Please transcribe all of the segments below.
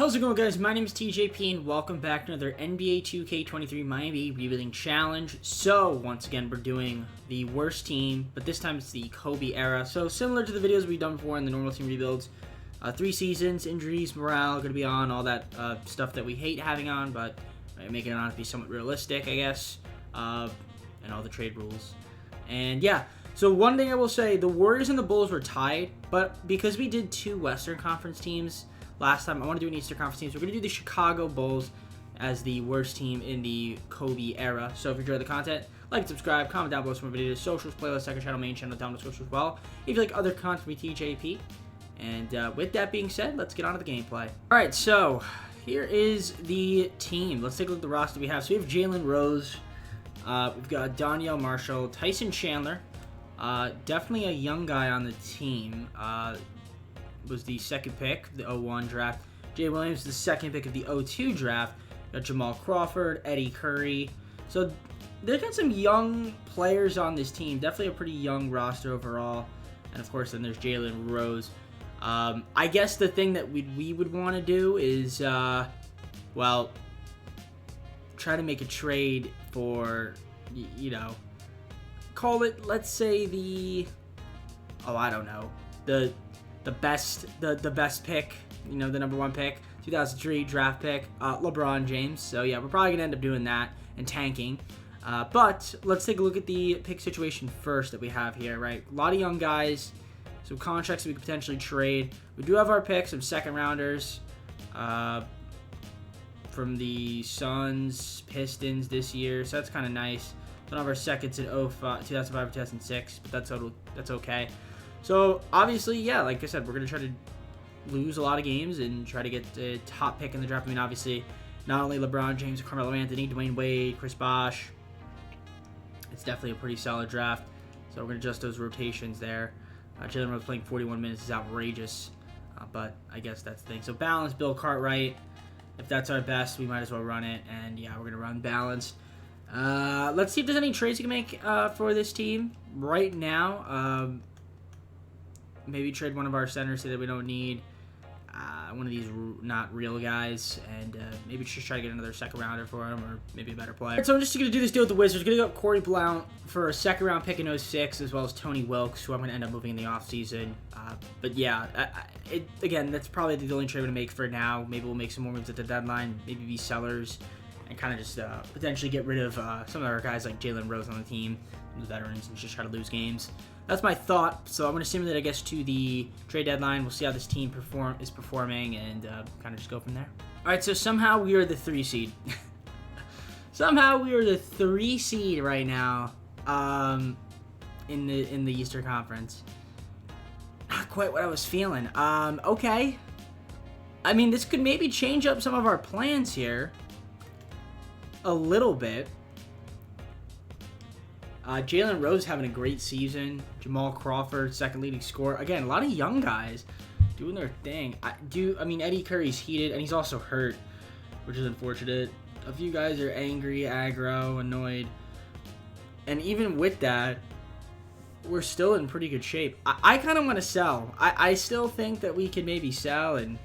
How's it going, guys? My name is TJP and welcome back to another NBA 2K23 MyNBA Rebuilding Challenge. So, once again, we're doing the worst team, but this time it's the Kobe era. So, similar to the videos we've done before in the normal team rebuilds. 3 seasons, injuries, morale, going to be on, all that stuff that we hate having on, but making it on to be somewhat realistic, I guess, and all the trade rules. And yeah, so one thing I will say, the Warriors and the Bulls were tied, but because we did 2 Western Conference teams last time, I want to do an Eastern Conference team. So we're going to do the Chicago Bulls as the worst team in the Kobe era. So if you enjoy the content, like, subscribe, comment down below some more videos, socials, playlist, second channel, main channel, down in the description as well. If you like other content from TJP. And with that being said, let's get on to the gameplay. Alright, so here is the team. Let's take a look at the roster we have. So we have Jalen Rose. We've got Danielle Marshall, Tyson Chandler. Definitely a young guy on the team. Was the second pick, the 01 draft. Jay Williams, the second pick of the 02 draft. Got Jamal Crawford, Eddie Curry. So they've got some young players on this team. Definitely a pretty young roster overall. And of course, then there's Jalen Rose. I guess the thing that we would want to do is, well, try to make a trade for, you know, call it, let's say the, I don't know, the best pick, you know, the number 1 pick, 2003 draft pick, LeBron James. So yeah, we're probably gonna end up doing that and tanking. But let's take a look at the pick situation first that we have here, right? A lot of young guys, some contracts that we could potentially trade. We do have our picks, some second rounders from the Suns, Pistons this year, so that's kind of nice. Don't have our seconds in 2005 or 2006, but that's okay. So obviously, yeah, like I said, we're gonna try to lose a lot of games and try to get the top pick in the draft. I mean, obviously, not only LeBron James, Carmelo Anthony, Dwayne Wade, Chris Bosh. It's definitely a pretty solid draft. So we're gonna adjust those rotations there. Jalen Rose playing 41 minutes is outrageous, but I guess that's the thing. So balance, Bill Cartwright. If that's our best, we might as well run it. And yeah, we're gonna run balanced. Let's see if there's any trades you can make for this team right now. Maybe trade one of our centers that we don't need. One of these not real guys, and maybe just try to get another second rounder for him, or maybe a better player. Right, so I'm just going to do this deal with the Wizards. Going to go Corey Blount for a second round pick in 06, as well as Tony Wilkes, who I'm going to end up moving in the offseason. But yeah, again, that's probably the only trade we're going to make for now. Maybe we'll make some more moves at the deadline, maybe be sellers, and kind of just potentially get rid of some of our guys like Jalen Rose on the team, the veterans, and just try to lose games. That's my thought. So I'm going to simulate, I guess, to the trade deadline. We'll see how this team is performing, and kind of just go from there. All right, so somehow we are the 3 seed. Somehow we are the 3 seed right now in the Eastern Conference. Not quite what I was feeling. Okay. I mean, this could maybe change up some of our plans here a little bit. Jalen Rose having a great season. Jamal Crawford, second leading scorer. Again, a lot of young guys doing their thing. I mean, Eddie Curry's heated, and he's also hurt, which is unfortunate. A few guys are angry, aggro, annoyed. And even with that, we're still in pretty good shape. I kind of want to sell. I still think that we can maybe sell and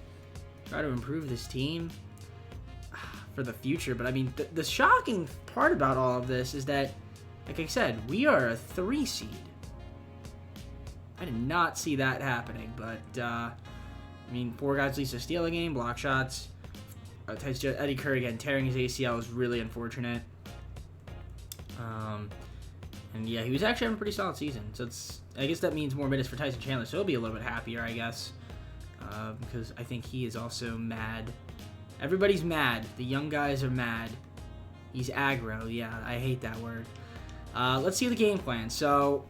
try to improve this team for the future. But I mean, the shocking part about all of this is that, like I said, we are a 3 seed. I did not see that happening, but, I mean, 4 guys at least to steal a game, block shots. Eddie Curry, again, tearing his ACL is really unfortunate. And yeah, he was actually having a pretty solid season. So I guess that means more minutes for Tyson Chandler, so he'll be a little bit happier, I guess. Because I think he is also mad. Everybody's mad. The young guys are mad. He's aggro. Yeah, I hate that word. Let's see the game plan. So,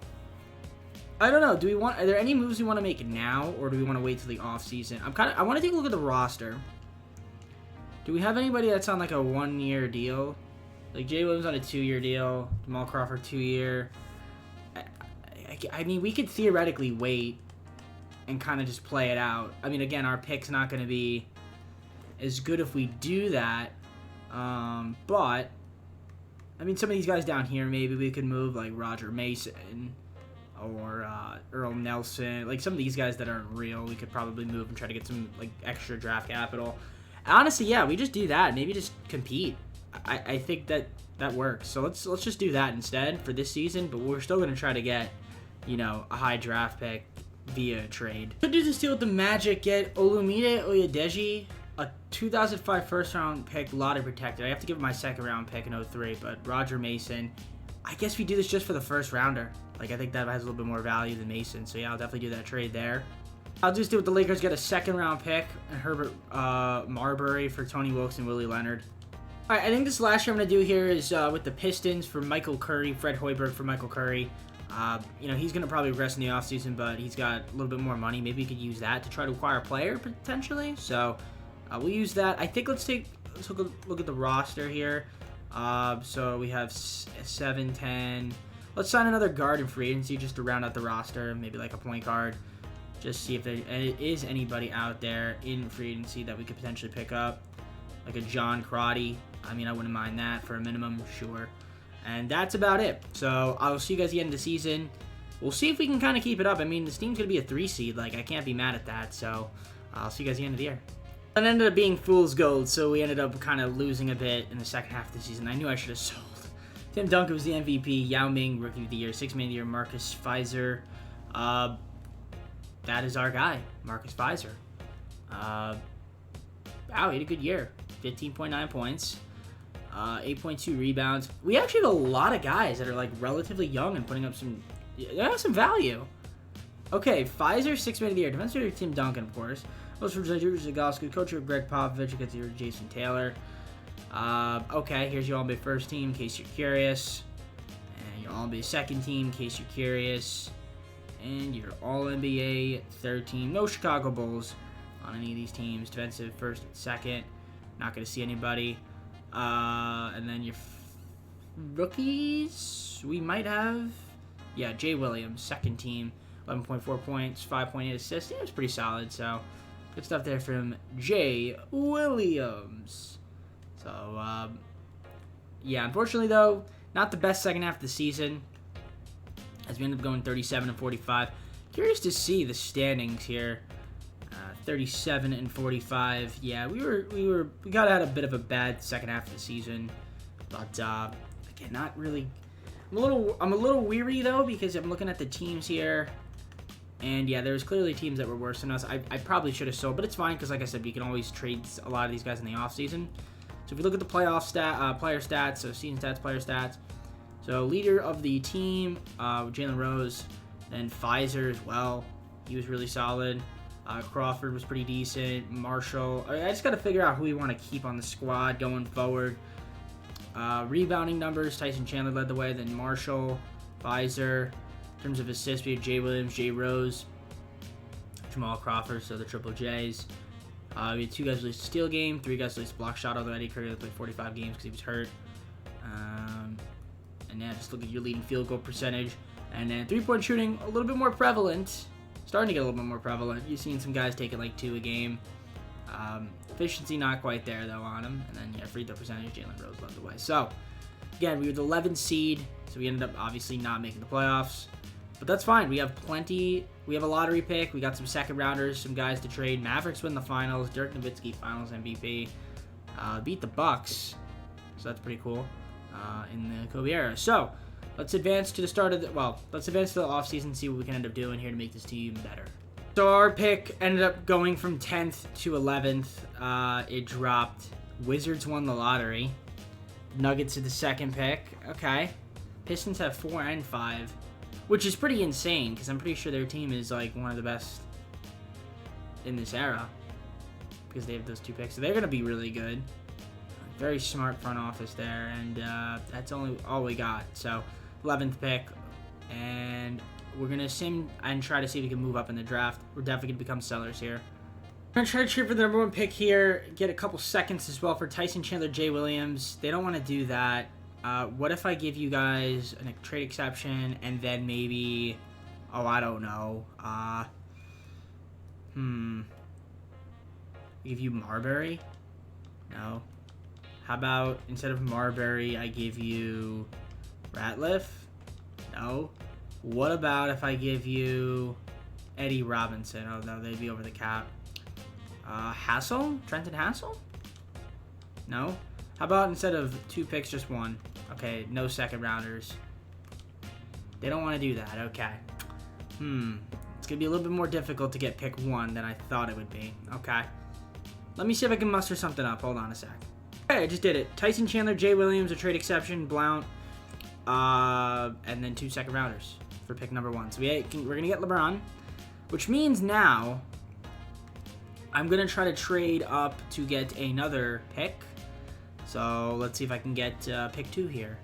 I don't know. Are there any moves we want to make now, or do we want to wait till the off season? I want to take a look at the roster. Do we have anybody that's on like a 1-year deal? Like Jay Williams on a 2-year deal, Jamal Crawford 2-year. I mean, we could theoretically wait and kind of just play it out. I mean, again, our pick's not going to be as good if we do that, but I mean, some of these guys down here, maybe we could move, like Roger Mason or Earl Nelson. Like, some of these guys that aren't real, we could probably move and try to get some, like, extra draft capital. Honestly, yeah, we just do that. Maybe just compete. I think that works. So let's just do that instead for this season. But we're still gonna try to get, you know, a high draft pick via trade. Could do this deal with the Magic. Get Olumide Oyedeji, a 2005 first round pick, lottery protected. I have to give him my second round pick in 03, but Roger Mason. I guess we do this just for the first rounder. Like, I think that has a little bit more value than Mason. So yeah, I'll definitely do that trade there. I'll just do with the Lakers, get a second round pick and Herbert Marbury for Tony Wilkes and Willie Leonard. All right, I think this last year I'm going to do here is with the Pistons for Michael Curry, Fred Hoiberg for Michael Curry. You know, he's going to probably regress in the offseason, but he's got a little bit more money. Maybe we could use that to try to acquire a player, potentially. So, we'll use that. I think let's look at the roster here. So, we have 7, 10. Let's sign another guard in free agency just to round out the roster. Maybe like a point guard. Just see if there is anybody out there in free agency that we could potentially pick up. Like a John Crotty. I mean, I wouldn't mind that for a minimum, sure. And that's about it. So I'll see you guys at the end of the season. We'll see if we can kind of keep it up. I mean, this team's going to be a 3 seed. Like, I can't be mad at that. So I'll see you guys at the end of the year. It ended up being fool's gold, so we ended up kind of losing a bit in the second half of the season. I knew I should have sold. Tim Duncan was the MVP. Yao Ming, Rookie of the Year. 6th Man of the Year, Marcus Fizer. That is our guy, Marcus Fizer. Wow, he had a good year. 15.9 points. 8.2 rebounds. We actually have a lot of guys that are like relatively young and putting up some value. Okay, Fizer, 6th Man of the Year. Defensive Player Tim Duncan, of course. Most for Zagowski, coach of Greg Popovich, against your Jason Taylor. Okay, here's your All-NBA first team, in case you're curious. And your All-NBA second team, in case you're curious. And your All-NBA third team. No Chicago Bulls on any of these teams. Defensive first and second. Not going to see anybody. And then your rookies, we might have, yeah, Jay Williams, second team, 11.4 points, 5.8 assists. Yeah, it was pretty solid, so good stuff there from Jay Williams. So, yeah, unfortunately, though, not the best second half of the season, as we ended up going 37-45. Curious to see the standings here. 37 and 45. Yeah, we got out a bit of a bad second half of the season, but again, not really. I'm a little weary though, because I'm looking at the teams here, and yeah, there's clearly teams that were worse than us. I probably should have sold, but it's fine because, like I said, we can always trade a lot of these guys in the offseason. So if we look at the player stats, so season stats, player stats. So leader of the team, Jalen Rose, and Fizer as well. He was really solid. Crawford was pretty decent. Marshall. I just got to figure out who we want to keep on the squad going forward. Rebounding numbers, Tyson Chandler led the way. Then Marshall, Fizer. In terms of assists, we had Jay Williams, Jay Rose, Jamal Crawford, so the triple J's. We had 2 guys released steal game, 3 guys released block shot, although Eddie Curry played 45 games because he was hurt. And yeah, just look at your leading field goal percentage. And then 3-point shooting, a little bit more prevalent. Starting to get a little bit more prevalent. You've seen some guys taking like 2 a game. Efficiency not quite there though on him. And then yeah, free throw percentage, Jalen Rose led the way. So again, we were the 11th seed, so we ended up obviously not making the playoffs. But that's fine. We have plenty. We have a lottery pick. We got some second rounders, some guys to trade. Mavericks win the finals. Dirk Nowitzki finals MVP. Beat the Bucks, so that's pretty cool in the Kobe era. So let's advance to the start of the, let's advance to the offseason, see what we can end up doing here to make this team better. So our pick ended up going from 10th to 11th. It dropped. Wizards won the lottery. Nuggets at the second pick. Okay. Pistons have 4 and 5, which is pretty insane because I'm pretty sure their team is like one of the best in this era because they have those 2 picks. So they're going to be really good. Very smart front office there, and that's all we got. So 11th pick, and we're going to sim and try to see if we can move up in the draft. We're definitely going to become sellers here. We're going to try to trade for the number 1 pick here, get a couple seconds as well for Tyson Chandler, Jay Williams. They don't want to do that. What if I give you guys a trade exception and then maybe, I don't know. Give you Marbury? No. How about instead of Marbury, I give you Ratliff? No. What about if I give you Eddie Robinson? Oh, no, they'd be over the cap. Hassel? Trenton Hassel? No? How about instead of 2 picks, just 1? Okay, no second rounders. They don't want to do that. Okay. It's going to be a little bit more difficult to get pick 1 than I thought it would be. Okay. Let me see if I can muster something up. Hold on a sec. Okay, I just did it. Tyson Chandler, Jay Williams, a trade exception, Blount, and then 2 second rounders for pick number 1. So we're going to get LeBron, which means now I'm going to try to trade up to get another pick. So let's see if I can get pick 2 here.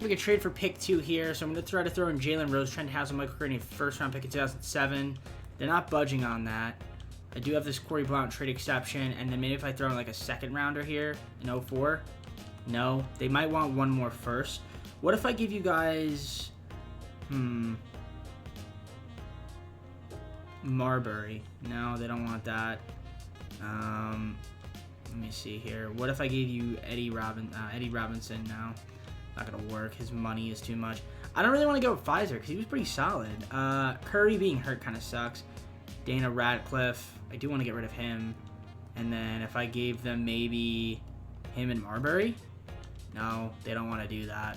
We can trade for pick 2 here. So I'm going to try to throw in Jalen Rose, Trent Haslem, Michael Gurney, first round pick in 2007. They're not budging on that. I do have this Corey Blount trade exception, and then maybe if I throw in like a second rounder here in 04. No, they might want 1 more first. What if I give you guys, Marbury? No, they don't want that. Let me see here. What if I gave you Eddie Robinson? No, not gonna work. His money is too much. I don't really want to go with Pfizer because he was pretty solid. Curry being hurt kind of sucks. Dana Radcliffe, I do want to get rid of him. And then if I gave them maybe him and Marbury? No, they don't want to do that.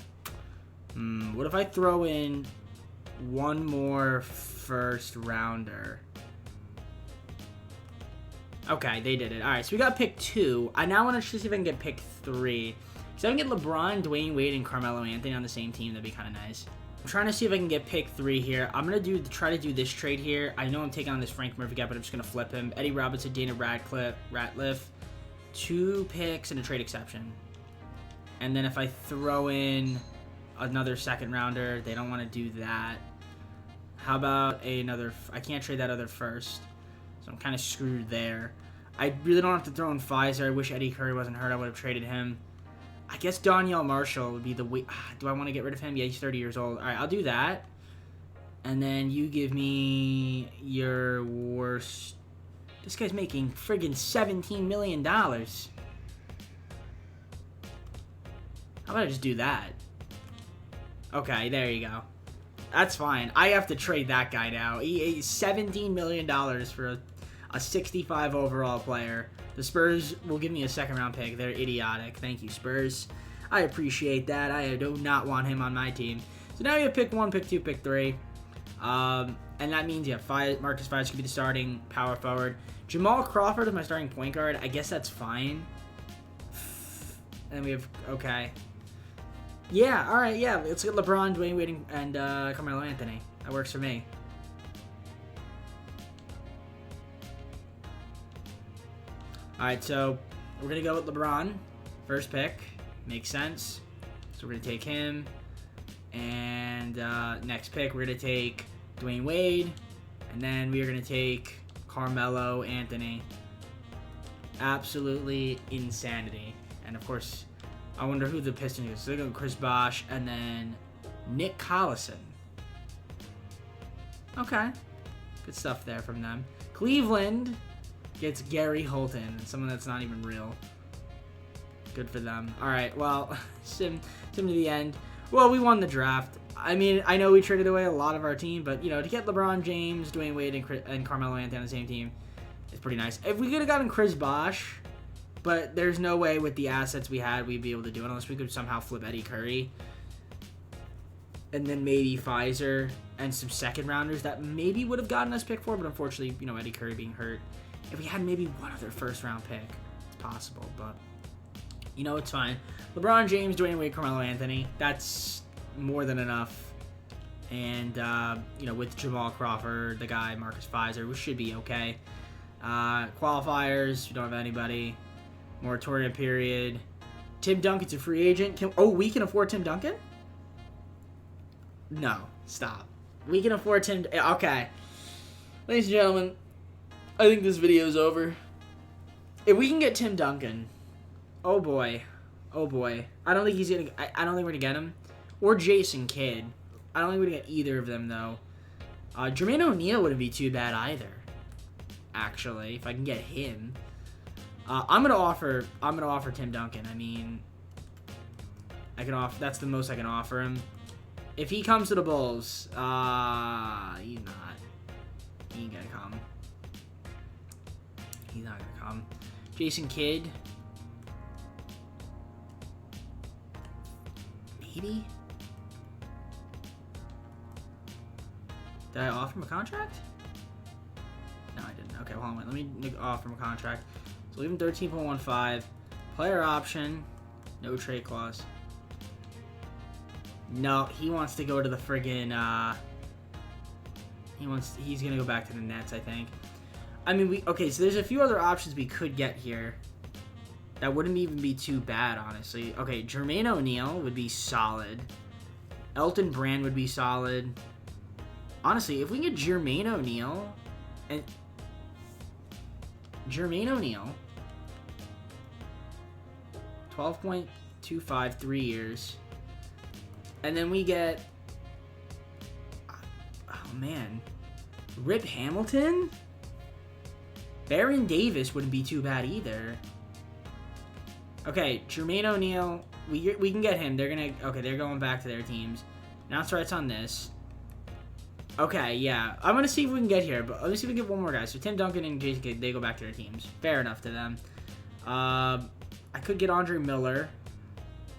What if I throw in 1 more first rounder? Okay, they did it. All right, so we got pick 2. I now want to see if I can get pick 3. So I can get LeBron, Dwayne Wade, and Carmelo Anthony on the same team. That'd be kind of nice. I'm trying to see if I can get pick 3 here. I'm going to try to do this trade here. I know I'm taking on this Frank Murphy guy, but I'm just going to flip him. Eddie Robinson, Dana Ratliff, 2 picks and a trade exception. And then if I throw in another second rounder, they don't want to do that. How about another? I can't trade that other first, so I'm kind of screwed there. I really don't have to throw in Pfizer. I wish Eddie Curry wasn't hurt. I would have traded him. I guess Donyell Marshall would be the way. Do I want to get rid of him? Yeah, he's 30 years old. All right, I'll do that. And then you give me your worst. This guy's making friggin' $17 million. How about I just do that? Okay, there you go. That's fine. I have to trade that guy now. He's $17 million for a 65 overall player. The Spurs will give me a second-round pick. They're idiotic. Thank you, Spurs. I appreciate that. I do not want him on my team. So now you have pick 1, pick 2, pick 3. And that means, yeah, Marcus Pfizer could be the starting power forward. Jamal Crawford is my starting point guard. I guess that's fine. And we have, okay. Yeah, all right, yeah. Let's get LeBron, Dwayne Wade, and Carmelo Anthony. That works for me. All right, so we're going to go with LeBron. First pick. Makes sense. So we're going to take him. And next pick, we're going to take Dwayne Wade. And then we are going to take Carmelo Anthony. Absolutely insanity. And, of course, I wonder who the Pistons is. So they're going Chris Bosh and then Nick Collison. Okay. Good stuff there from them. Cleveland gets Gary Holton, someone that's not even real. Good for them. All right, well, sim to the end. Well, we won the draft. I mean, I know we traded away a lot of our team, but, you know, to get LeBron James, Dwayne Wade, and Carmelo Anthony on the same team is pretty nice. If we could have gotten Chris Bosh, but there's no way with the assets we had we'd be able to do it unless we could somehow flip Eddie Curry. And then maybe Pfizer and some second rounders that maybe would have gotten us pick 4, but unfortunately, you know, Eddie Curry being hurt. If we had maybe one other first-round pick, it's possible, but, you know, it's fine. LeBron James, Dwayne Wade, Carmelo Anthony, that's more than enough. And, you know, with Jamal Crawford, the guy, Marcus Pfizer, we should be okay. Qualifiers, we don't have anybody. Moratorium period. Tim Duncan's a free agent. We can afford Tim Duncan? No, stop. We can afford Tim... Okay. Ladies and gentlemen, I think this video is over. If we can get Tim Duncan, oh boy, I don't think he's gonna. I don't think we're gonna get him, or Jason Kidd. I don't think we're gonna get either of them though. Jermaine O'Neal wouldn't be too bad either. Actually, if I can get him, I'm gonna offer Tim Duncan. I mean, I can offer. That's the most I can offer him. If he comes to the Bulls, he's not. He ain't gonna come. He's not gonna come. Jason Kidd. Maybe? Did I offer him a contract? No, I didn't. Okay, hold on. Wait. Let me offer him a contract. So leave him 13.15. Player option. No trade clause. No, he wants to go to the friggin', he's gonna go back to the Nets, I think. I mean, okay, so there's a few other options we could get here. That wouldn't even be too bad, honestly. Okay, Jermaine O'Neal would be solid. Elton Brand would be solid. Honestly, if we can get Jermaine O'Neal, and Jermaine O'Neal, 12.25, 3 years. And then we get, oh man, Rip Hamilton? Baron Davis wouldn't be too bad either. Okay, Jermaine O'Neal, we can get him. They're going back to their teams. Now it's rights on this. Okay, yeah. I'm going to see if we can get here, but let me see if we can get one more guy. So Tim Duncan and JK, they go back to their teams. Fair enough to them. I could get Andre Miller.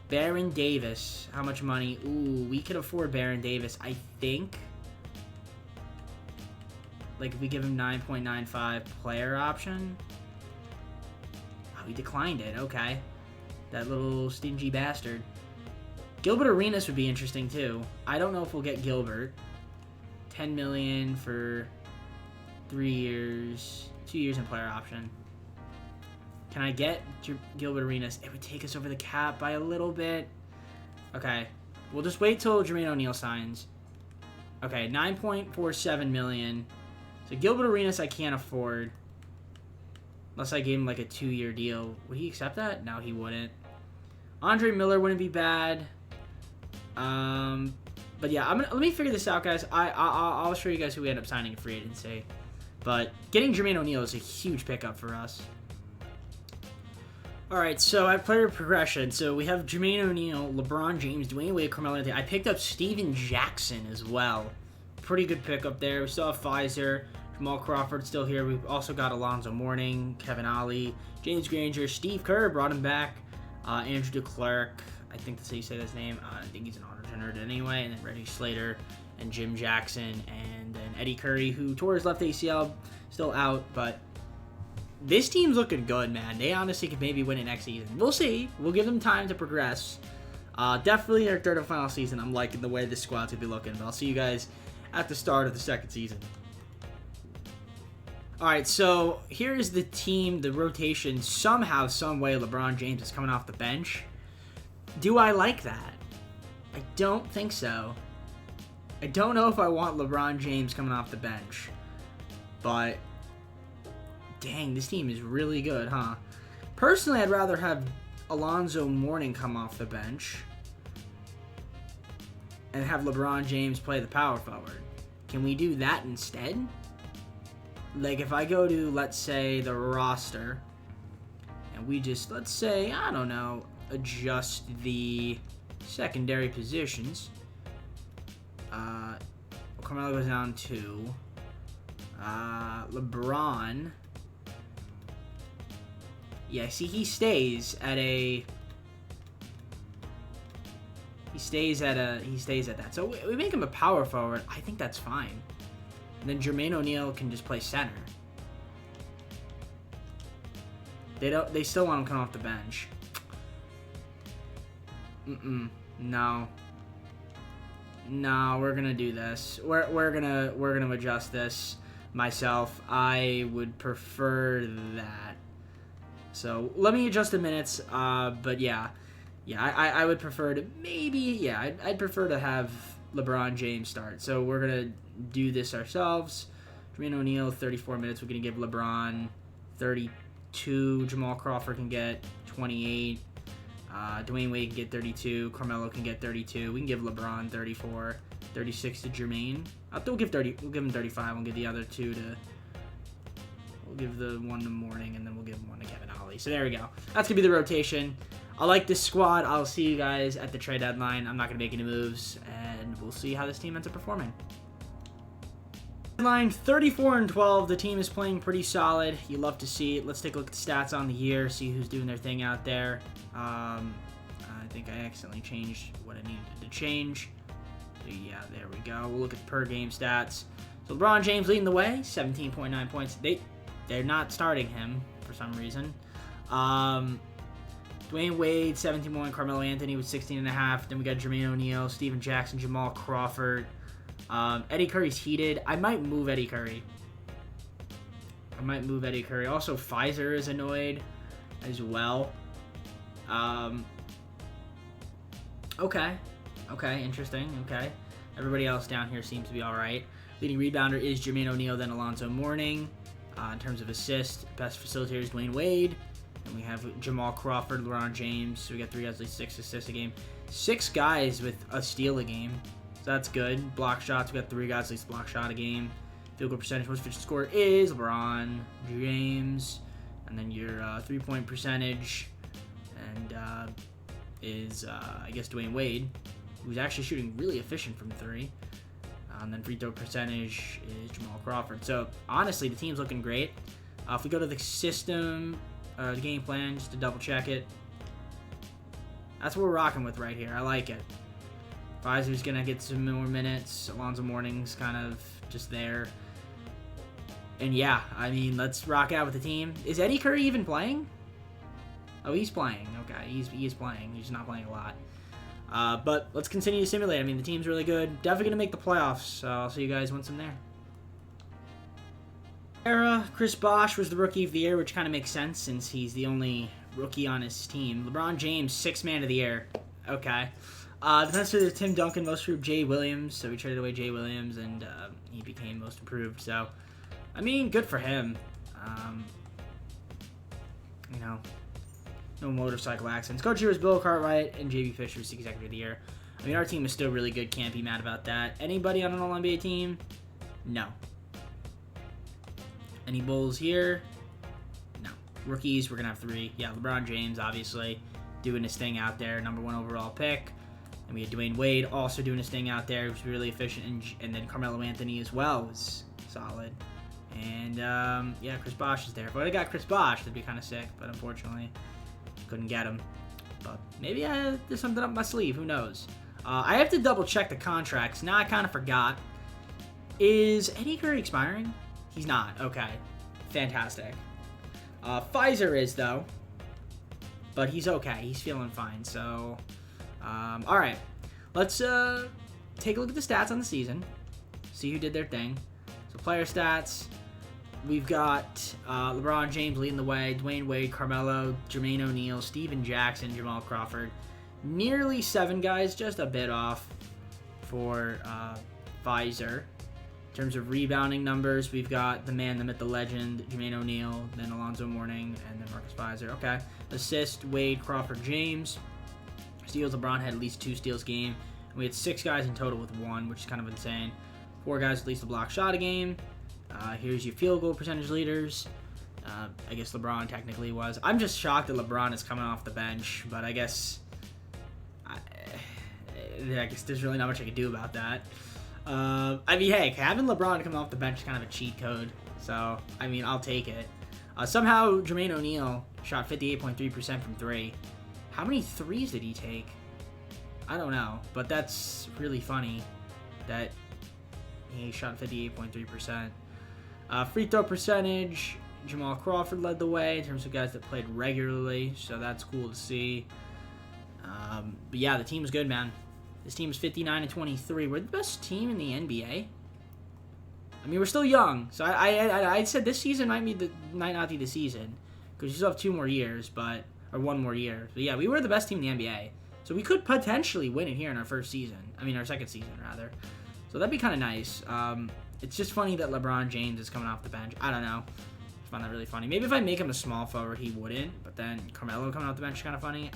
Baron Davis. How much money? Ooh, we could afford Baron Davis, I think. Like, if we give him 9.95 player option. Oh, he declined it. Okay. That little stingy bastard. Gilbert Arenas would be interesting, too. I don't know if we'll get Gilbert. 10 million for 3 years. 2 years in player option. Can I get Gilbert Arenas? It would take us over the cap by a little bit. Okay. We'll just wait till Jermaine O'Neal signs. Okay, 9.47 million. So Gilbert Arenas I can't afford. Unless I gave him like a 2-year deal. Would he accept that? No, he wouldn't. Andre Miller wouldn't be bad. But yeah, let me figure this out, guys. I'll show you guys who we end up signing in free agency. But getting Jermaine O'Neal is a huge pickup for us. Alright, so I have player progression. So we have Jermaine O'Neal, LeBron James, Dwayne Wade, Carmelo Anthony. I picked up Steven Jackson as well. Pretty good pickup there. We still have Pfizer, Jamal Crawford still here. We've also got Alonzo Mourning, Kevin Ollie, James Granger, Steve Kerr, brought him back. Andrew DeClerc, I think that's how you say his name. I think he's an honor nerd anyway. And then Reggie Slater and Jim Jackson. And then Eddie Curry, who tore his left ACL, still out, but this team's looking good, man. They honestly could maybe win it next season. We'll see. We'll give them time to progress. Definitely their third and final season. I'm liking the way this squad's going to be looking. But I'll see you guys at the start of the second season. Alright, so here is the team, the rotation. Somehow, some way, LeBron James is coming off the bench. Do I like that? I don't think so. I don't know if I want LeBron James coming off the bench. But dang, this team is really good, huh? Personally, I'd rather have Alonzo Mourning come off the bench and have LeBron James play the power forward. Can we do that instead? Like, if I go to, let's say, the roster, and we just, let's say, I don't know, adjust the secondary positions. Carmelo goes down to LeBron. Yeah, see, he stays at that. So we make him a power forward. I think that's fine. And then Jermaine O'Neal can just play center. They still want him coming off the bench. No. No, we're gonna do this. We're gonna adjust this myself. I would prefer that. So let me adjust the minutes. But yeah, I would prefer to I'd prefer to have LeBron James start. So we're gonna do this ourselves. Jermaine O'Neal 34 minutes. We're gonna give LeBron 32. Jamal Crawford can get 28. Dwayne Wade can get 32. Carmelo can get 32. We can give LeBron 34. 36 to Jermaine. We'll give 30. We'll give him 35. We'll give the other two to. We'll give the one to Mourning, and then we'll give one to Kevin Ollie. So there we go. That's gonna be the rotation. I like this squad. I'll see you guys at the trade deadline. I'm not gonna make any moves, and we'll see how this team ends up performing. Line 34-12. The team is playing pretty solid. You love to see it. Let's take a look at the stats on the year. See who's doing their thing out there. I think I accidentally changed what I needed to change. So yeah, there we go. We'll look at the per game stats. So LeBron James leading the way, 17.9 points. They're not starting him for some reason. Dwayne Wade, 17.1. Carmelo Anthony with 16.5. Then we got Jermaine O'Neal, Steven Jackson, Jamal Crawford. Eddie Curry's heated. I might move Eddie Curry. Also, Pfizer is annoyed as well. Okay, interesting. Okay. Everybody else down here seems to be all right. Leading rebounder is Jermaine O'Neal, then Alonzo Mourning. In terms of assists, best facilitator is Dwayne Wade. And we have Jamal Crawford, LeBron James. So we got 3 guys with 6 assists a game. 6 guys with a steal a game. So that's good. Block shots, we got 3 guys at least block shot a game. Field goal percentage, most efficient scorer is LeBron James. And then your 3-point percentage and is, I guess, Dwayne Wade, who's actually shooting really efficient from 3. And then free throw percentage is Jamal Crawford. So, honestly, the team's looking great. If we go to the system, the game plan, just to double check it, that's what we're rocking with right here. I like it. Pfizer's going to get some more minutes. Alonzo Mourning's kind of just there. And yeah, I mean, let's rock out with the team. Is Eddie Curry even playing? Oh, he's playing. Okay, he is playing. He's not playing a lot. But let's continue to simulate. I mean, the team's really good. Definitely going to make the playoffs. So I'll see you guys once I'm there. Chris Bosh was the Rookie of the Year, which kind of makes sense since he's the only rookie on his team. LeBron James, 6th Man of the Year. Okay. Defensive Tim Duncan, Most Improved Jay Williams. So we traded away Jay Williams, and he became Most Improved. So, I mean, good for him. You know, no motorcycle accidents. Coach here was Bill Cartwright, and JB Fisher was the Executive of the Year. I mean, our team is still really good. Can't be mad about that. Anybody on an All-NBA team? No. Any Bulls here? No. Rookies, we're going to have 3. Yeah, LeBron James, obviously, doing his thing out there. Number 1 overall pick. And we had Dwayne Wade also doing his thing out there. He was really efficient. And then Carmelo Anthony as well was solid. And, yeah, Chris Bosh is there. If I would have got Chris Bosh, that'd be kind of sick. But unfortunately, couldn't get him. But maybe there's something up my sleeve. Who knows? I have to double check the contracts. Now I kind of forgot. Is Eddie Curry expiring? He's not. Okay. Fantastic. Pfizer is, though. But he's okay. He's feeling fine. So, alright. Let's take a look at the stats on the season. See who did their thing. So, player stats. We've got LeBron James leading the way. Dwayne Wade, Carmelo, Jermaine O'Neal, Steven Jackson, Jamal Crawford. Nearly 7 guys. Just a bit off for Pfizer. In terms of rebounding numbers, we've got the man, the myth, the legend, Jermaine O'Neal, then Alonzo Mourning, and then Marcus Pfizer. Okay. Assist, Wade, Crawford, James. Steals, LeBron had at least 2 steals a game. And we had 6 guys in total with 1, which is kind of insane. 4 guys at least a block shot a game. Here's your field goal percentage leaders. I guess LeBron technically was. I'm just shocked that LeBron is coming off the bench, but I guess there's really not much I can do about that. I mean, hey, having LeBron come off the bench is kind of a cheat code. So, I mean, I'll take it. Somehow, Jermaine O'Neal shot 58.3% from 3. How many 3s did he take? I don't know, but that's really funny that he shot 58.3%. Free throw percentage, Jamal Crawford led the way in terms of guys that played regularly, so that's cool to see. But yeah, the team is good, man. This team is 59-23. We're the best team in the NBA. I mean, we're still young, so I said this season might not be the season because we still have 2 more years, or 1 more year. But yeah, we were the best team in the NBA, so we could potentially win it here in our second season rather. So that'd be kind of nice. It's just funny that LeBron James is coming off the bench. I don't know. I find that really funny. Maybe if I make him a small forward, he wouldn't. But then Carmelo coming off the bench is kind of funny.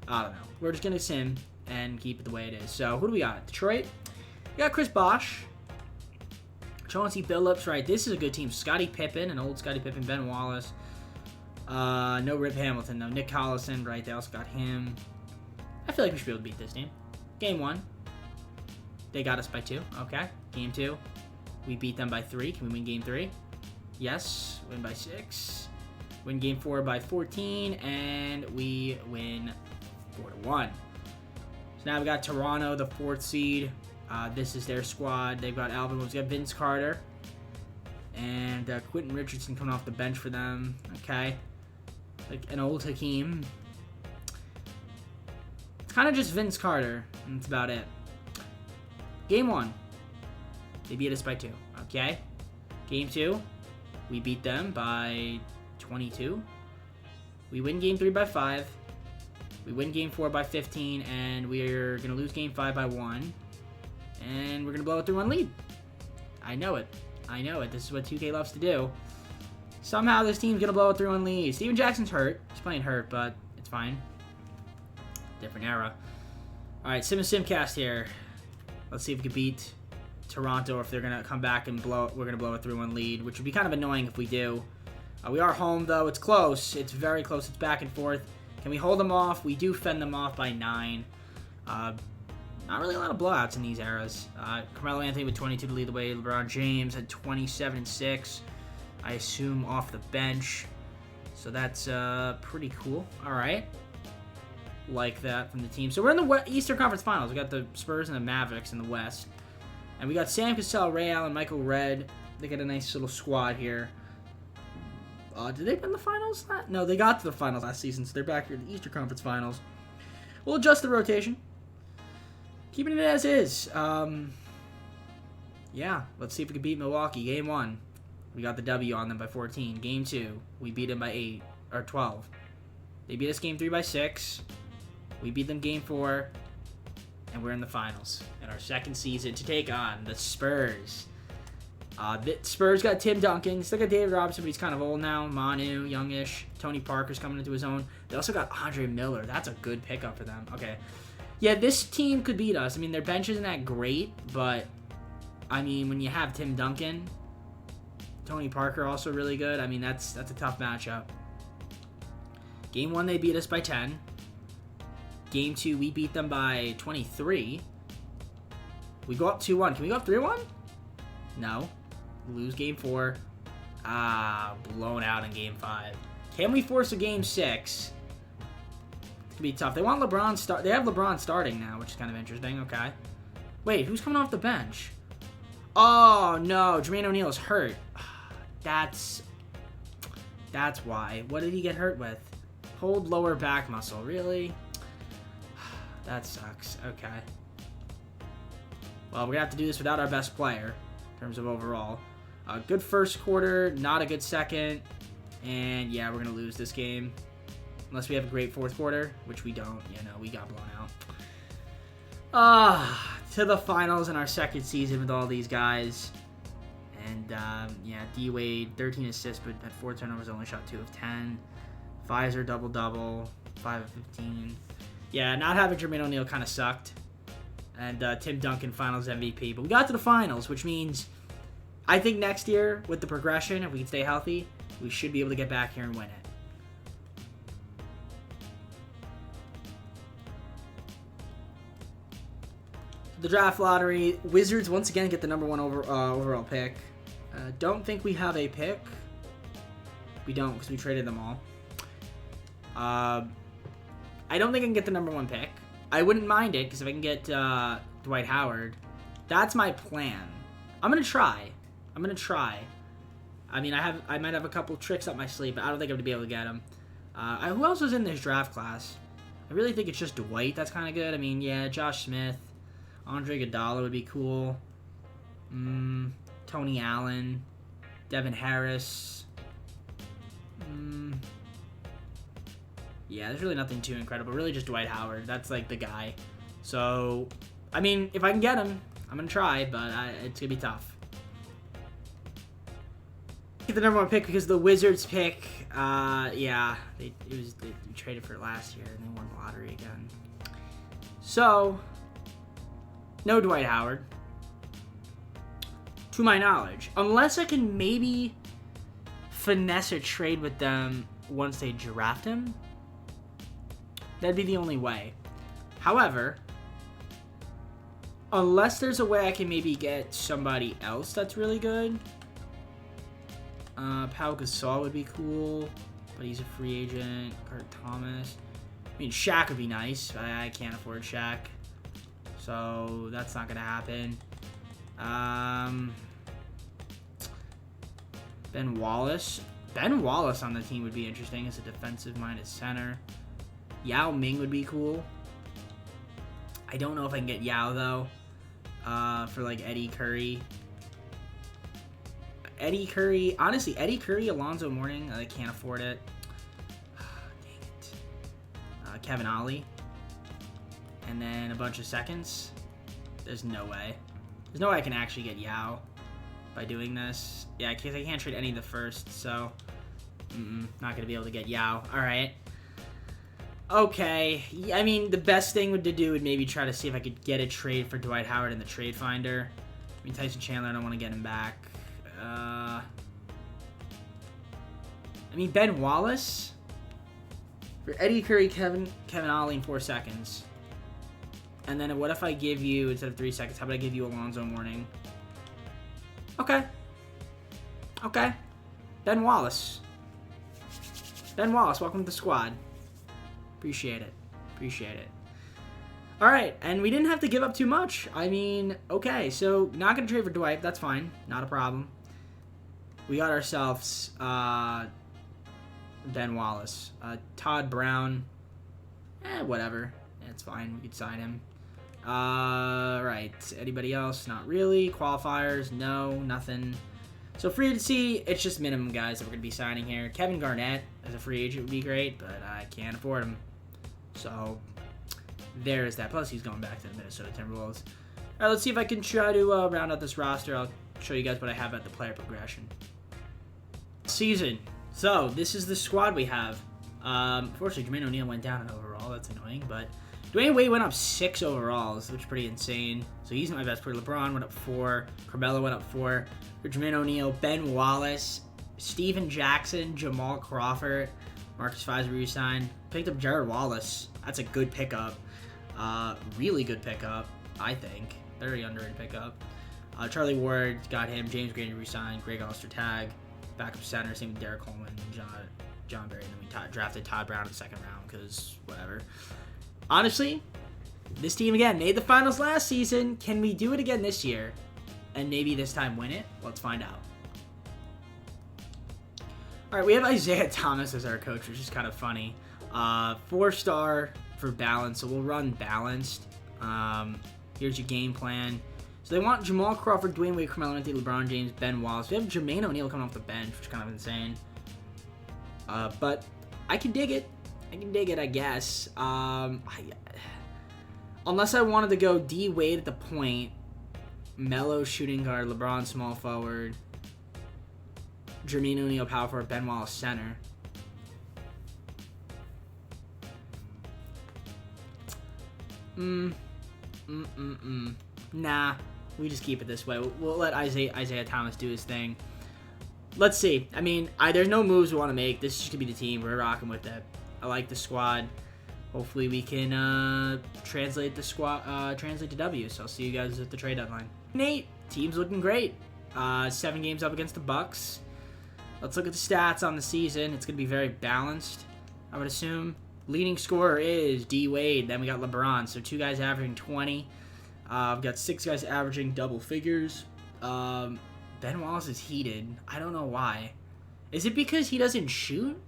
I don't know. We're just gonna sim and keep it the way it is. So who do we got? Detroit. We got Chris Bosh. Chauncey Billups, right? This is a good team. Scottie Pippen, an old Scottie Pippen, Ben Wallace. No Rip Hamilton though. Nick Collison, right? They also got him. I feel like we should be able to beat this team. Game 1. They got us by 2. Okay. Game 2. We beat them by 3. Can we win Game 3? Yes. Win by 6. Win Game 4 by 14. And we win 4-1. So now we got Toronto, the 4th seed. This is their squad. They've got Alvin Williams, got Vince Carter, and Quentin Richardson coming off the bench for them. Okay, like an old Hakeem. It's kind of just Vince Carter, and that's about it. Game 1, they beat us by 2. Okay, Game 2, we beat them by 22. We win Game 3 by 5. We win Game 4 by 15, and we're going to lose Game 5 by 1. And we're going to blow a 3-1 lead. I know it. I know it. This is what 2K loves to do. Somehow this team's going to blow a 3-1 lead. Steven Jackson's hurt. He's playing hurt, but it's fine. Different era. Alright, Simcast here. Let's see if we can beat Toronto, or if they're going to come back and we're going to blow a 3-1 lead, which would be kind of annoying if we do. We are home, though. It's close. It's very close. It's back and forth. Can we hold them off? We do fend them off by 9. Not really a lot of blowouts in these eras. Carmelo Anthony with 22 to lead the way. LeBron James had 27 and 6. I assume off the bench. So that's pretty cool. All right. Like that from the team. So we're in the Eastern Conference Finals. We got the Spurs and the Mavericks in the West. And we got Sam Cassell, Ray Allen, Michael Redd. They got a nice little squad here. Did they win the finals? No, they got to the finals last season, so they're back here in the Eastern Conference Finals. We'll adjust the rotation. Keeping it as is. Yeah, let's see if we can beat Milwaukee. Game 1, we got the W on them by 14. Game 2, we beat them by 8 or 12. They beat us Game 3 by 6. We beat them Game 4, and we're in the finals in our second season to take on the Spurs. The Spurs got Tim Duncan. Still got David Robinson, but he's kind of old now. Manu, youngish. Tony Parker's coming into his own. They also got Andre Miller. That's a good pickup for them. Okay. Yeah, this team could beat us. I mean, their bench isn't that great, but, I mean, when you have Tim Duncan, Tony Parker also really good. I mean, that's a tough matchup. Game 1, they beat us by 10. Game 2, we beat them by 23. We go up 2-1. Can we go up 3-1? No. Lose Game 4. Blown out in Game 5. Can we force a Game 6? It's gonna be tough. They want LeBron They have LeBron starting now, which is kind of interesting. Okay. Wait, who's coming off the bench? Oh no, Jermaine O'Neal's hurt. That's why. What did he get hurt with? Pulled lower back muscle. Really? That sucks. Okay. Well, we're gonna have to do this without our best player in terms of overall. Good first quarter, not a good second, and yeah, we're gonna lose this game unless we have a great fourth quarter, which we don't. You know, we got blown out. To the finals in our second season with all these guys, and yeah, D Wade 13 assists, but had 4 turnovers, only shot 2 of 10. Pfizer double 5 of 15. Yeah, not having Jermaine O'Neal kind of sucked. And Tim Duncan, Finals MVP. But we got to the Finals, which means I think next year, with the progression, if we can stay healthy, we should be able to get back here and win it. The draft lottery. Wizards, once again, get the number 1 overall pick. Don't think we have a pick. We don't, because we traded them all. I don't think I can get the number 1 pick. I wouldn't mind it, because if I can get Dwight Howard, that's my plan. I'm going to try. I mean, I might have a couple tricks up my sleeve, but I don't think I'm going to be able to get him. Who else was in this draft class? I really think it's just Dwight that's kind of good. I mean, yeah, Josh Smith, Andre Iguodala would be cool. Tony Allen, Devin Harris. Yeah, there's really nothing too incredible. Really just Dwight Howard. That's like the guy. So, I mean, if I can get him, I'm going to try, but it's going to be tough. Get the number 1 pick because the Wizards pick, yeah, they traded for it last year and they won the lottery again. So, no Dwight Howard, to my knowledge, unless I can maybe finesse a trade with them once they draft him. That'd be the only way. However, unless there's a way I can maybe get somebody else that's really good. Pau Gasol would be cool, but he's a free agent. Kurt Thomas. I mean, Shaq would be nice. I can't afford Shaq. So, that's not going to happen. Ben Wallace. Ben Wallace on the team would be interesting as a defensive-minded center. Yao Ming would be cool. I don't know if I can get Yao, though, for, like, Eddie Curry. Eddie Curry. Honestly, Eddie Curry, Alonzo Mourning, I can't afford it. Dang it. Kevin Ollie. And then a bunch of seconds. There's no way. There's no way I can actually get Yao by doing this. Yeah, because I can't trade any of the first, so not going to be able to get Yao. All right. Okay. I mean, the best thing to do would maybe try to see if I could get a trade for Dwight Howard in the trade finder. I mean, Tyson Chandler, I don't want to get him back. I mean, Ben Wallace for Eddie Curry, Kevin Ollie in 4 seconds. And then what if I give you, instead of 3 seconds, how about I give you Alonzo Mourning? Okay. Okay. Ben Wallace. Ben Wallace, welcome to the squad. Appreciate it. Appreciate it. All right, and we didn't have to give up too much. I mean, okay, so not going to trade for Dwight. That's fine. Not a problem. We got ourselves Ben Wallace. Todd Brown. Whatever. It's fine. We could sign him. Right. Anybody else? Not really. Qualifiers? No. Nothing. So free agency, it's just minimum guys that we're going to be signing here. Kevin Garnett as a free agent would be great, but I can't afford him. So there is that. Plus, he's going back to the Minnesota Timberwolves. All right, let's see if I can try to round out this roster. I'll show you guys what I have at the player progression. Season. So this is the squad we have. Unfortunately, Jermaine O'Neal went down in overall. That's annoying, but Dwayne Wade went up 6 overalls, which is pretty insane. So he's my best player. LeBron went up 4. Carmelo went up 4. Jermaine O'Neal, Ben Wallace, Steven Jackson, Jamal Crawford, Marcus Fizer re-signed. Picked up Jared Wallace. That's a good pickup. Really good pickup, I think. Very underrated pickup. Charlie Ward got him. James Green re-signed. Greg Ostertag, backup center. Same with Derek Coleman, John Barry. And then we drafted Todd Brown in the second round because whatever. Honestly, this team again made the finals last season. Can we do it again this year? And maybe this time win it? Let's find out. All right, we have Isaiah Thomas as our coach, which is kind of funny. 4-star for balance, so we'll run balanced. Here's your game plan. So they want Jamal Crawford, Dwayne Wade, Carmelo Anthony, LeBron James, Ben Wallace. We have Jermaine O'Neal coming off the bench, which is kind of insane. But I can dig it. I can dig it, I guess. Unless I wanted to go D Wade at the point, Melo shooting guard, LeBron small forward, Jermaine O'Neal power forward, Ben Wallace center. Nah, we just keep it this way. We'll let Isaiah Thomas do his thing. Let's see. I mean, there's no moves we want to make. This is just gonna be the team. We're rocking with it. I like the squad. Hopefully we can translate the squad, translate to W. So I'll see you guys at the trade deadline. Nate, team's looking great. 7 games up against the Bucks. Let's look at the stats on the season. It's gonna be very balanced, I would assume. Leading scorer is D Wade. Then we got LeBron. So 2 guys averaging 20. I've got 6 guys averaging double figures. Ben Wallace is heated. I don't know why. Is it because he doesn't shoot?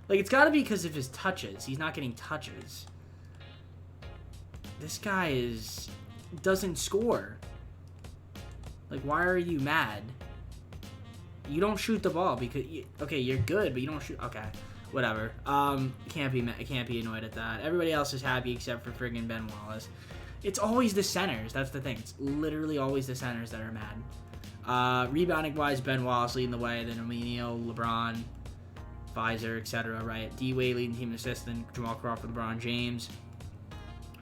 Like, it's got to be because of his touches. He's not getting touches. This guy doesn't score. Like, why are you mad? You don't shoot the ball because okay, you're good, but you don't shoot. Okay, whatever. Can't be annoyed at that. Everybody else is happy except for friggin' Ben Wallace. It's always the centers. That's the thing. It's literally always the centers that are mad. Rebounding wise, Ben Wallace leading the way. Then O'Neal, LeBron, Fizer, etc. Right? D Wade leading team assistant. Jamal Crawford, LeBron James.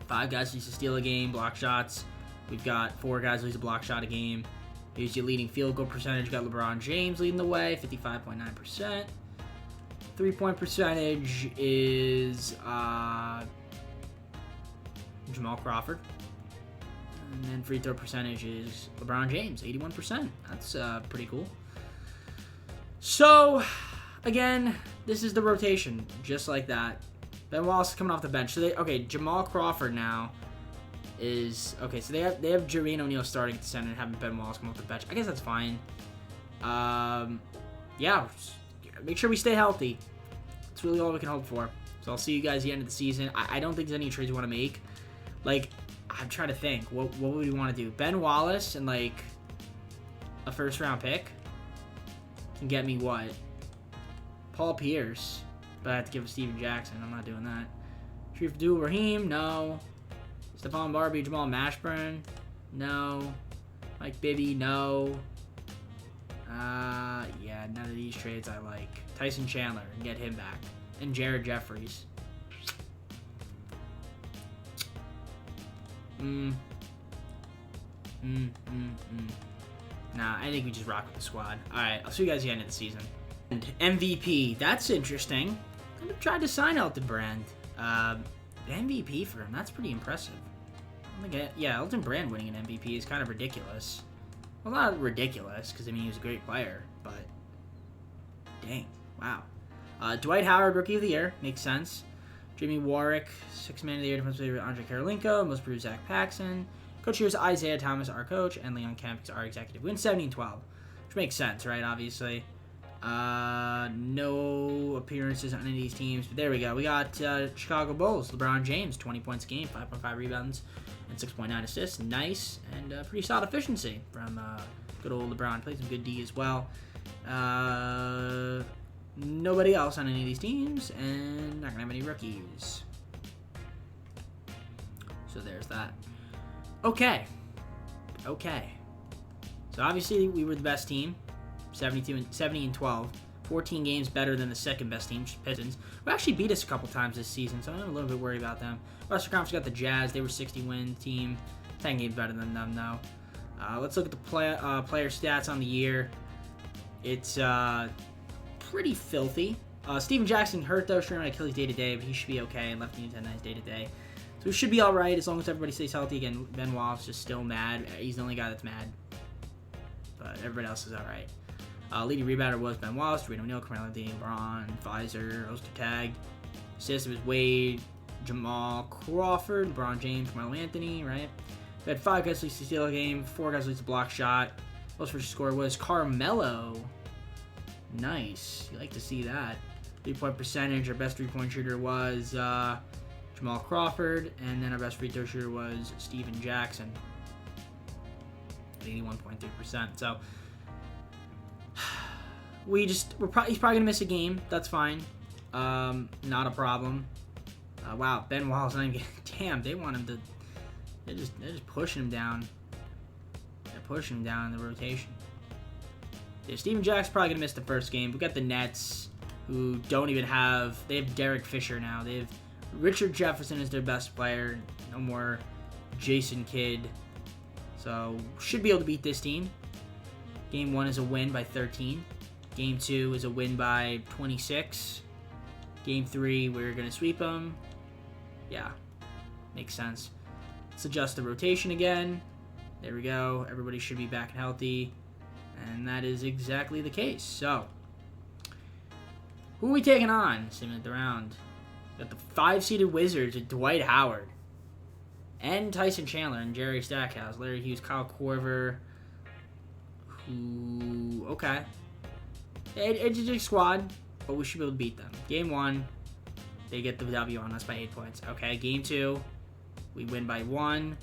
5 guys used to steal a game. Block shots. We've got 4 guys who use a block shot a game. Here's your leading field goal percentage. You got LeBron James leading the way, 55.9%. 3-point percentage is Jamal Crawford. And then free throw percentage is LeBron James, 81%. That's pretty cool. So, again, this is the rotation, just like that. Ben Wallace is coming off the bench. So okay, Jamal Crawford now is okay. So they have Jermaine O'Neal starting at the center and having Ben Wallace come off the bench. I guess that's fine. Yeah, make sure we stay healthy. That's really all we can hope for. So I'll see you guys at the end of the season. I don't think there's any trades we want to make. Like, I'm trying to think. What would we want to do? Ben Wallace and, like, a first-round pick can get me what? Paul Pierce. But I have to give it Steven Jackson. I'm not doing that. Sharif Abdul-Rahim? No. Stephon Barbie, Jamal Mashburn? No. Mike Bibby? No. Yeah, none of these trades I like. Tyson Chandler, and get him back. And Jared Jeffries. Nah, I think we just rock with the squad. Alright, I'll see you guys at the end of the season. And MVP, that's interesting. I tried to sign Elton Brand. MVP for him, that's pretty impressive. Yeah, Elton Brand winning an MVP is kind of ridiculous. Well, not ridiculous, because, I mean, he was a great player, but dang, wow. Dwight Howard, Rookie of the Year, makes sense. Jimmy Warwick, Sixth Man of the Year, Defensive Player Andre Karolinko, Most Improved Zach Paxson. Coach here is Isaiah Thomas, our coach, and Leon Kemp is our executive. We win 70-12, which makes sense, right, obviously. No appearances on any of these teams, but there we go. We got Chicago Bulls, LeBron James, 20 points a game, 5.5 rebounds, and 6.9 assists. Nice, and pretty solid efficiency from good old LeBron. Played some good D as well. Nobody else on any of these teams, and not going to have any rookies. So there's that. Okay. So obviously we were the best team. 70-12. 14 games better than the second best team, Pistons. We actually beat us a couple times this season, so I'm a little bit worried about them. Western Conference got the Jazz. They were 60-win team. 10 games better than them, though. Let's look at the player stats on the year. It's pretty filthy. Steven Jackson hurt, though. Sure, on Achilles day-to-day, but he should be okay. And left knee tendonitis day-to-day. So we should be all right as long as everybody stays healthy. Again, Ben Wallace is still mad. He's the only guy that's mad. But everybody else is all right. Leading rebounder was Ben Wallace, Jermaine O'Neal, Carmelo Anthony, Braun, Pfizer, Oster tagged. Assist was Wade, Jamal Crawford, LeBron James, Carmelo Anthony, right? We had 5 guys least to steal a game, 4 guys least to block shot. Most first score was Carmelo. Nice. You like to see that. 3-point percentage, our best 3-point shooter was Jamal Crawford, and then our best free throw shooter was Steven Jackson at 81.3%. So he's probably gonna miss a game. That's fine. Not a problem. Wow, Ben Wallace not even getting. Damn, they want him to. They're just pushing him down. They're pushing him down in the rotation. Yeah, Steven Jackson's probably gonna miss the first game. We got the Nets, who don't even have. They have Derek Fisher now. They have Richard Jefferson is their best player. No more Jason Kidd. So should be able to beat this team. Game 1 is a win by 13. Game 2 is a win by 26. Game 3, we're going to sweep them. Yeah, makes sense. Let's adjust the rotation again. There we go. Everybody should be back and healthy. And that is exactly the case. So, who are we taking on? 7th round. Got the 5-seeded Wizards with Dwight Howard. And Tyson Chandler and Jerry Stackhouse. Larry Hughes, Kyle Korver. Who... Okay. It's a big squad, but we should be able to beat them. Game 1, they get the W on us by 8 points. Okay, Game 2, we win by 1.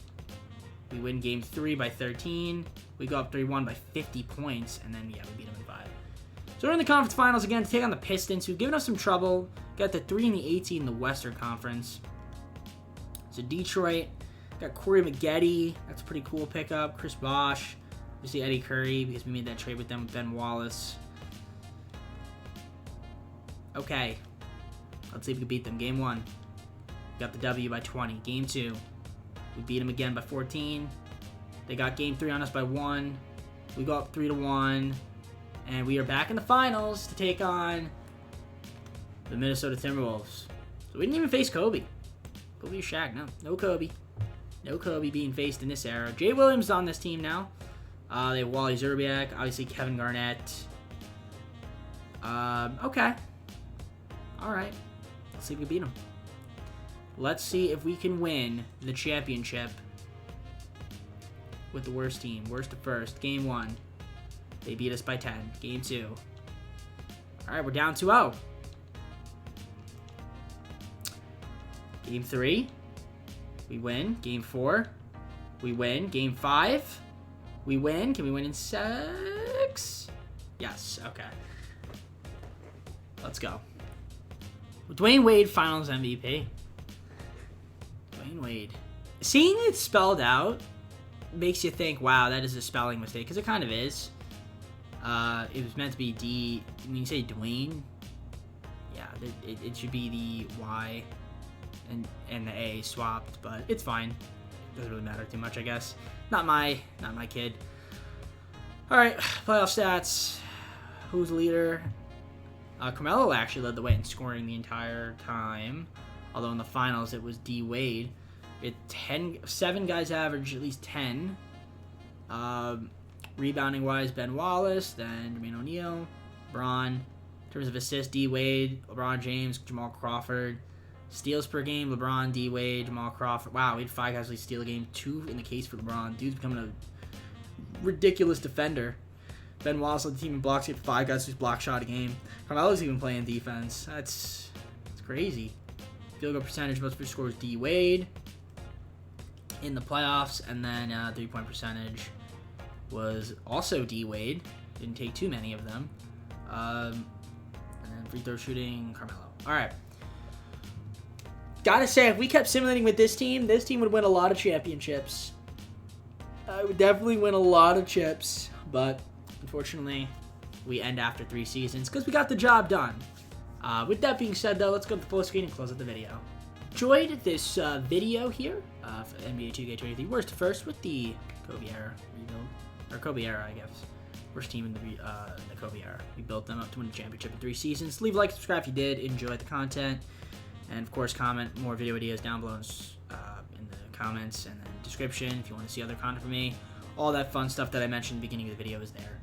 We win Game 3 by 13. We go up 3-1 by 50 points, and then, yeah, we beat them in 5. So we're in the conference finals again to take on the Pistons, who've given us some trouble. Got the 3 and the 18 in the Western Conference. So Detroit, got Corey Maggette. That's a pretty cool pickup. Chris Bosh. Obviously Eddie Curry, because we made that trade with them with Ben Wallace. Okay, let's see if we can beat them. Game 1, got the W by 20. Game 2, we beat them again by 14. They got Game 3 on us by 1. We go up 3-1, and we are back in the finals to take on the Minnesota Timberwolves. So we didn't even face Kobe. Kobe or Shaq, no Kobe. No Kobe being faced in this era. Jay Williams on this team now. They have Wally Zerbiak, obviously Kevin Garnett. Okay. All right, let's see if we can beat them. Let's see if we can win the championship with the worst team. Worst to first. Game 1. They beat us by 10. Game 2. Alright, we're down 2-0. Game 3. We win. Game 4. We win. Game 5. We win. Can we win in 6? Yes. Okay. Let's go. Dwayne Wade, Finals MVP. Dwayne Wade. Seeing it spelled out makes you think, wow, that is a spelling mistake, because it kind of is. It was meant to be D. When you say Dwayne, yeah, it should be the Y and the A swapped, but it's fine. Doesn't really matter too much, I guess. Not my kid. All right, playoff stats. Who's the leader? Carmelo actually led the way in scoring the entire time, although in the finals it was D Wade. 7 guys averaged at least 10. Rebounding wise, Ben Wallace, then Jermaine O'Neal, LeBron. In terms of assists, D Wade, LeBron James, Jamal Crawford. Steals per game, LeBron, D Wade, Jamal Crawford. Wow, we had 5 guys steal a game, 2 in the case for LeBron. Dude's becoming a ridiculous defender. Ben Wallace led the team in blocks. He had 5 guys who's block shot a game. Carmelo's even playing defense. That's crazy. Field goal percentage, most per scores, D Wade in the playoffs, and then 3-point percentage was also D Wade. Didn't take too many of them. And then free throw shooting, Carmelo. All right. Gotta say, if we kept simulating with this team would win a lot of championships. I would definitely win a lot of chips, but unfortunately, we end after 3 seasons because we got the job done. With that being said, though, let's go to the full screen and close out the video. Enjoyed this video here for NBA 2K23 worst to first with the Kobe era rebuild, or Kobe era, I guess. Worst team in the Kobe era. We built them up to win the championship in 3 seasons. Leave a like, subscribe if you did enjoy the content, and of course, comment more video ideas down below in the comments and then description if you want to see other content from me. All that fun stuff that I mentioned at the beginning of the video is there.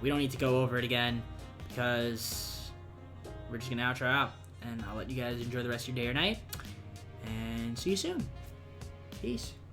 We don't need to go over it again because we're just gonna outro out, and I'll let you guys enjoy the rest of your day or night. And see you soon. Peace.